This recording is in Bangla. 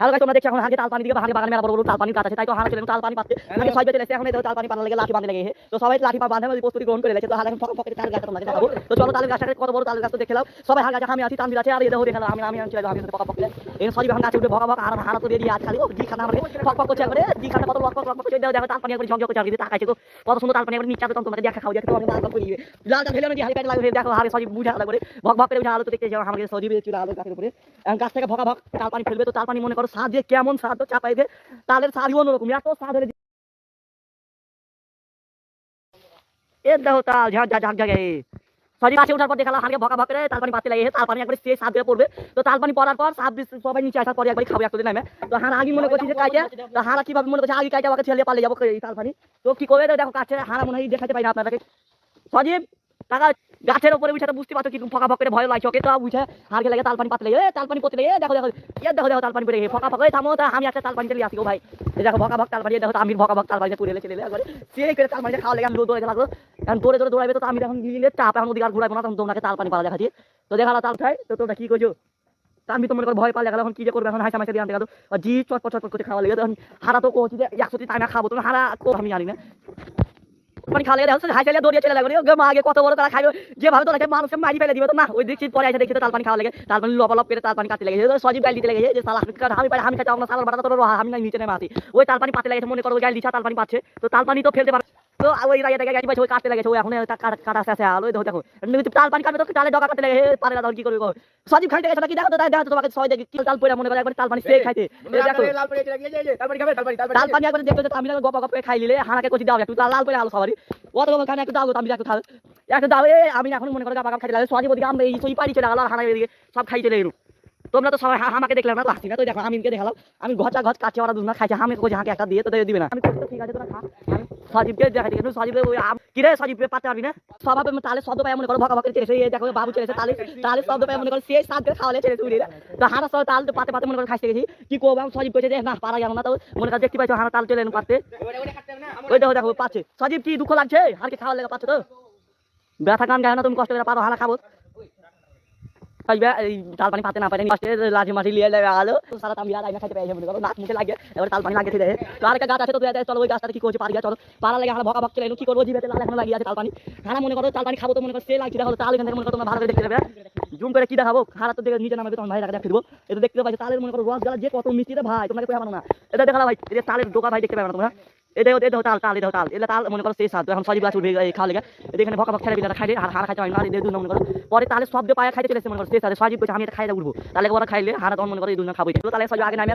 হ্যালো গাইস তোমরা দেখছো এখন হাগে তাল পানি দিকে হাগে বাগানে মেলা বড় বড় তাল পানি গাছ আছে তাই তো হারা চলে তাল পানি পাচ্ছে আগে সবাই চলে এসে এখন এই তাল পানি পানা লাগে লাঠি বাঁধে লাগে তো সবাই লাঠি বাঁধে মানে প্রস্তুতি গ্রহণ করে লেছে তো হারা এখন পকেটে তাল গাছ তোমরা দেখাবো তো চলো তাল গাছটাকে কত বড় তাল গাছ তো দেখে নাও সবাই হাগা আমি আছি তানবির আছে আর এই দেখো দেখালাম আমি আনছিলাম আমি পকা পকলে এই সবাই এখন গাছে উঠে ভকা ভকা আর হারা তো রেডি আছে খালি ও জি খানা আমাকে পক পক করছে করে জি খানা কত লক পক করছে দেখো তাল পানি একবার ঝকঝক করছে আর দিতে তাকাইছে তো কত সুন্দর তাল পানি একবার নিচে তো তোমাদের দেখা খাও দেখো আমি লাল করে লাল তাল ফেলে না হালকা লাগে দেখো হারে সবাই বুঝা আলাদা করে ভক ভক করে উঠে আলো তো দেখতে যাও আমাকে সজি বেচি আলো গাছের উপরে গাছ থেকে ভকা ভক তাল পানি ফেলবে তো তাল পানি মনে করো স্বাদ যে কেমন স্বাদ তো চাপাইবে তালের স্বাদই অন্যরকম এত স্বাদ হলে এ দেখো তাল ঝাঁক ঝাঁক ঝাঁক সজি গাছে ওঠার পর দেখালাম হালকা ভকা ভক করে তাল পানি পাতে লাগে তাল পানি একবার সেই স্বাদ পড়বে তো তাল পানি পড়ার পর স্বাদ সবাই নিচে আসার পরে একবার খাবো একদিন নামে তো হারা আগে মনে করছি যে কাইটা তো হারা কিভাবে মনে করছে আগে কাইটা আমাকে ছেলে পালে যাবো এই তাল পানি তো কি করবে দেখো কাছে হারা মনে হয় দেখাতে পাই না আপনাদেরকে সজীব টাকা গাছের উপরে উঠে বুঝতে পারছো কি ফকা ফক করে ভয় লাগছে ওকে তো উঠে হারকে লাগে তাল পানি পাতলে তাল পানি পড়তে লাগে দেখো দেখো দেখো দেখো তাল পানি পড়ে ফকা ফক থামো তা আমি একটা তাল পানি চলে আসি গো ভাই দেখো ভকা ভক তাল পানি দেখো আমি ভকা ভক তাল পানি তুলে চলে একবার সেই করে তাল পানি খাওয়া লাগে আমি দৌড়ে লাগলো কারণ দৌড়ে দৌড়ে দৌড়াবে তো আমি এখন গিয়ে চাপ এখন ওদিকে আর ঘুরাইবো না তখন তোমাকে তাল পানি পালা দেখাচ্ছি তো দেখালো তাল খাই তো তোমরা কি করছো আমি তো মনে করি ভয় পালে গেল এখন কি যে করবে এখন হাসা মাসে দিয়ে আনতে গেল জি চটপট চটপট করে খাওয়া লেগে তখন হারা তো কোচি যে 100 টাইমে খাবো তুমি হারা আমি জানি না মানে খালে দেখো হাই চালিয়ে দৌড়িয়ে চলে লাগবে মা আগে কত বড় তারা খাইবে যেভাবে তো লাগে মানুষকে মারি ফেলে দিবে তো না ওই দেখছি পরে এসে দেখছি তাল পানি খাওয়া লাগে তাল পানি লপ করে তাল পানি কাটতে লেগেছে সজীব গাল দিতে লেগেছে যে সালা আমি পাই আমি খাইতে আমার সালার বাটা তো আমি না নিচে নেমে আসি ওই তাল পানি পাতে লেগেছে মনে করো গাল দিছা তাল পানি পাচ্ছে তো তাল পানি তো ফেলতে পারে তো ওই রাইয়াটাকে গাড়ি পাচ্ছে ওই কাটতে লেগেছে ওই এখন কাটা শেষে আলো দেখো দেখো তাল পানি কাটবে তো তালে ডগা কাটতে লেগে পারে না কি করবে সজীব খাইতে গেছে নাকি দেখো তো দেখো তোমাকে সবাই দেখি কি তাল পয়লা মনে করে একবার তাল পানি সে খাইতে দেখো তাল পানি একবার দেখতে আমি গপ গপ করে খাই নিলে হানাকে কচি দাও একটু লাল পয়লা আলো সবারই অত খানে একটু দাও আমি একটু খাও একটু দাও আমি এখন মনে করো গাবা খাইতে লাগে সজীব ওদিকে আমরা এই সই পারি চলে গেল হানা এদিকে সব খাই চলে এলো তোমরা তো সবাই আমাকে দেখলাম না তো হাসি না তো দেখো আমি দেখালাম আমি ঘচা ঘচ কাছে ওরা দুজনা খাইছে আমি কোচি হাঁকে একটা দিয়ে তো দিবে না আমি ঠিক আছে তোরা খা সজীবকে দেখাই কিন্তু সজীব কি রে সজীব পাতে পারবি না স্বভাবে তালে শব্দ পায় মনে করো ভকা ভকের চেয়েছে দেখো বাবু চেয়েছে তালে তালে শব্দ পায় মনে করো সেই সাত করে খাওয়ালে চেয়েছে উড়ে তো হারা সব তাল পাতে পাতে মনে করো খাইতে গেছি কি করবো আমি সজীব কইছে যে না পারা গেল না তো মনে করো দেখতে পাইছো হারা তাল চলে এলো পাতে ওই দেখো দেখো পাচ্ছে সজীব কি দুঃখ লাগছে আর কি খাওয়া লেগে পাচ্ছে তো ব্যথা কান গায় না তুমি কষ্ট করে পারো হারা খাবো তাল পানি পাতে না পারে লাঠি মাটি লিয়ে আলো সারা তাম বিয়া খাইতে পাই মনে করো নাক মুখে লাগে এবার তাল পানি লাগিয়ে দেয় তো আর একটা গাছ আছে তো চলো ওই গাছটা কি করছে পারি চলো পারা লাগে হারা ভকা ভক চলে কি করবো জিভেতে লাল এখন লাগিয়ে আছে তাল পানি হারা মনে করো তাল পানি খাবো তো মনে করো সে লাগছে দেখো তাল এখান থেকে মনে করো তোমরা ভালো করে দেখতে পাবে জুম করে কি দেখাবো হারা তো দেখে নিচে নামবে তোমার ভাই দেখা ফিরবো এটা দেখতে পাচ্ছি তালের মনে করো রস গালা যে কত মিষ্টি রে ভাই তোমরা কেউ না এটা দেখালা ভাই এটা তালের ডোকা ভাই দেখতে পাবে না তোমরা এটা তাল তাল এটা তাল এটা তাল মনে করো সেই সাথে এখন সজীব গাছ উঠবে খাওয়া লেগে এখানে ভকা ভক ছেড়ে বিনা খাইলে হারা খাইতে হয় না এই দুজন মনে করো পরে তালে শব্দ পায়ে খাইতে চলেছে মনে করো সেই সাথে সজীব আমি এটা খাইতে উঠবো তাহলে ওরা খাইলে হারা তখন মনে করো এই দুজন খাবো তাহলে সজীব আগে নামে